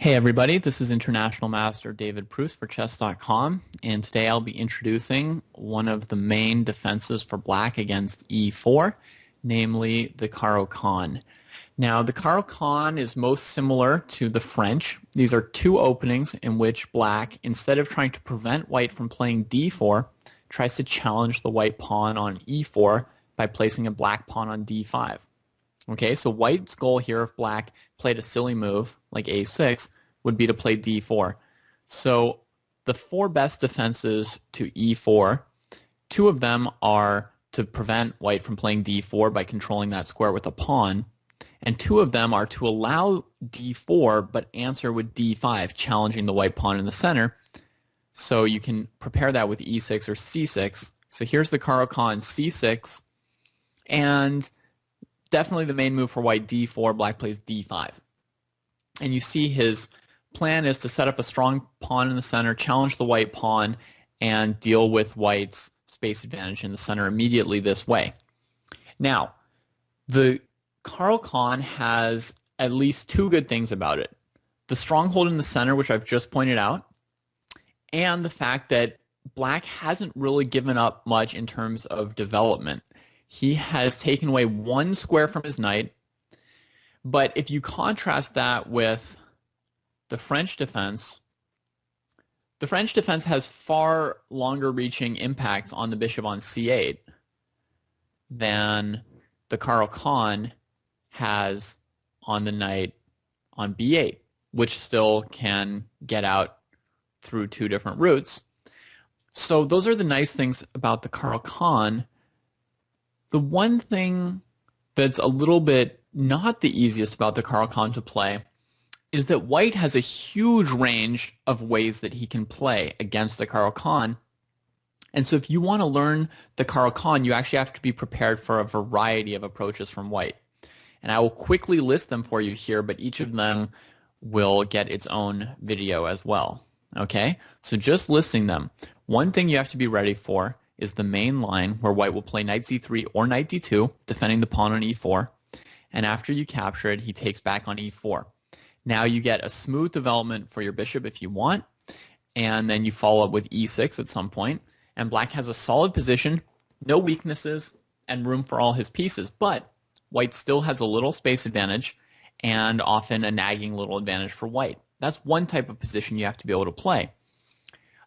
Hey everybody, this is International Master David Pruess for Chess.com, and today I'll be introducing one of the main defenses for black against e4, namely the Caro-Kann. Now, the Caro-Kann is most similar to the French. These are two openings in which black, instead of trying to prevent white from playing d4, tries to challenge the white pawn on e4 by placing a black pawn on d5. Okay, so white's goal here, if black played a silly move like a6, would be to play d4. So the four best defenses to e4, two of them are to prevent white from playing d4 by controlling that square with a pawn, and two of them are to allow d4 but answer with d5, challenging the white pawn in the center. So you can prepare that with e6 or c6. So here's the Caro-Kann C6, and definitely the main move for white, d4, black plays d5. And you see his plan is to set up a strong pawn in the center, challenge the white pawn, and deal with white's space advantage in the center immediately this way. Now, the Caro-Kann has at least two good things about it. The stronghold in the center, which I've just pointed out, and the fact that black hasn't really given up much in terms of development. He has taken away one square from his knight, but if you contrast that with the French defense has far longer reaching impacts on the bishop on c8 than the Caro-Kann has on the knight on b8, which still can get out through two different routes. So those are the nice things about the Caro-Kann. The one thing that's a little bit not the easiest about the Caro-Kann to play is that white has a huge range of ways that he can play against the Caro-Kann. And so if you want to learn the Caro-Kann, you actually have to be prepared for a variety of approaches from white. And I will quickly list them for you here, but each of them will get its own video as well. Okay? So just listing them. One thing you have to be ready for is the main line where white will play knight c3 or knight d2, defending the pawn on e4. And after you capture it, he takes back on e4. Now you get a smooth development for your bishop if you want, and then you follow up with e6 at some point. And black has a solid position, no weaknesses, and room for all his pieces. But white still has a little space advantage and often a nagging little advantage for white. That's one type of position you have to be able to play.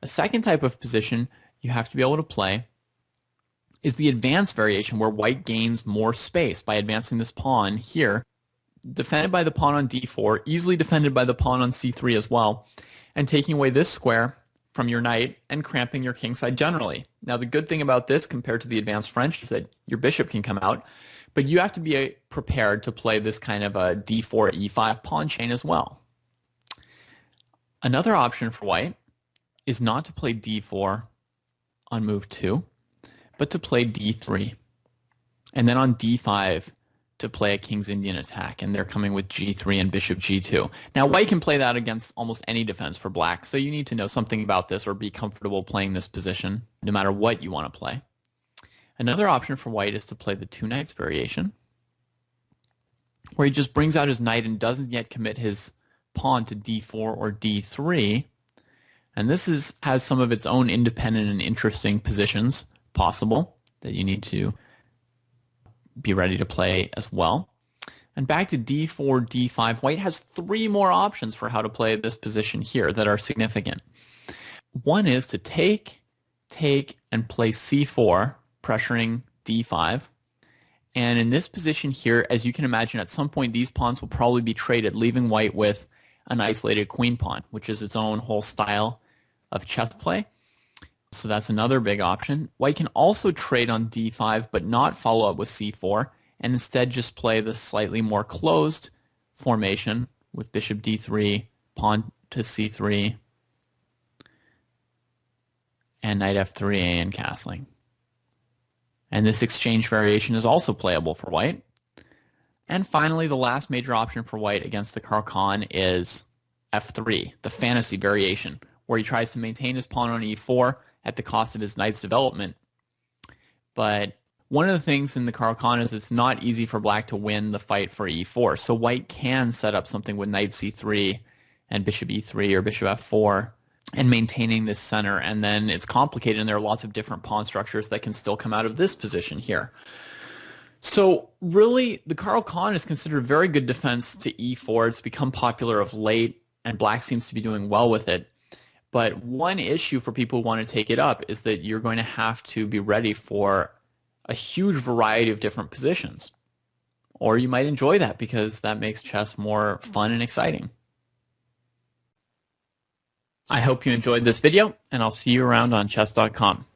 A second type of position you have to be able to play is the advanced variation where white gains more space by advancing this pawn here, defended by the pawn on d4, easily defended by the pawn on c3 as well, and taking away this square from your knight and cramping your kingside generally. Now the good thing about this compared to the advanced French is that your bishop can come out, but you have to be prepared to play this kind of a d4, e5 pawn chain as well. Another option for white is not to play d4 on move 2, but to play d3. And then on d5 to play a King's Indian attack, and they're coming with g3 and bishop g2. Now white can play that against almost any defense for black, so you need to know something about this or be comfortable playing this position no matter what you want to play. Another option for white is to play the two knights variation, where he just brings out his knight and doesn't yet commit his pawn to d4 or d3. And this has some of its own independent and interesting positions possible that you need to be ready to play as well. And back to d4, d5, white has three more options for how to play this position here that are significant. One is to take, and play c4, pressuring d5. And in this position here, as you can imagine, at some point these pawns will probably be traded, leaving white with an isolated queen pawn, which is its own whole style of chess play. So that's another big option. White can also trade on d5 but not follow up with c4 and instead just play the slightly more closed formation with bishop d3, pawn to c3, and knight f3 and castling. And this exchange variation is also playable for white. And finally, the last major option for white against the Caro-Kann is f3, the fantasy variation, where he tries to maintain his pawn on e4 at the cost of his knight's development. But one of the things in the Caro-Kann is it's not easy for black to win the fight for e4. So white can set up something with knight c3 and bishop e3 or bishop f4 and maintaining this center. And then it's complicated, and there are lots of different pawn structures that can still come out of this position here. So really, the Caro-Kann is considered a very good defense to e4. It's become popular of late, and black seems to be doing well with it. But one issue for people who want to take it up is that you're going to have to be ready for a huge variety of different positions. Or you might enjoy that because that makes chess more fun and exciting. I hope you enjoyed this video, and I'll see you around on Chess.com.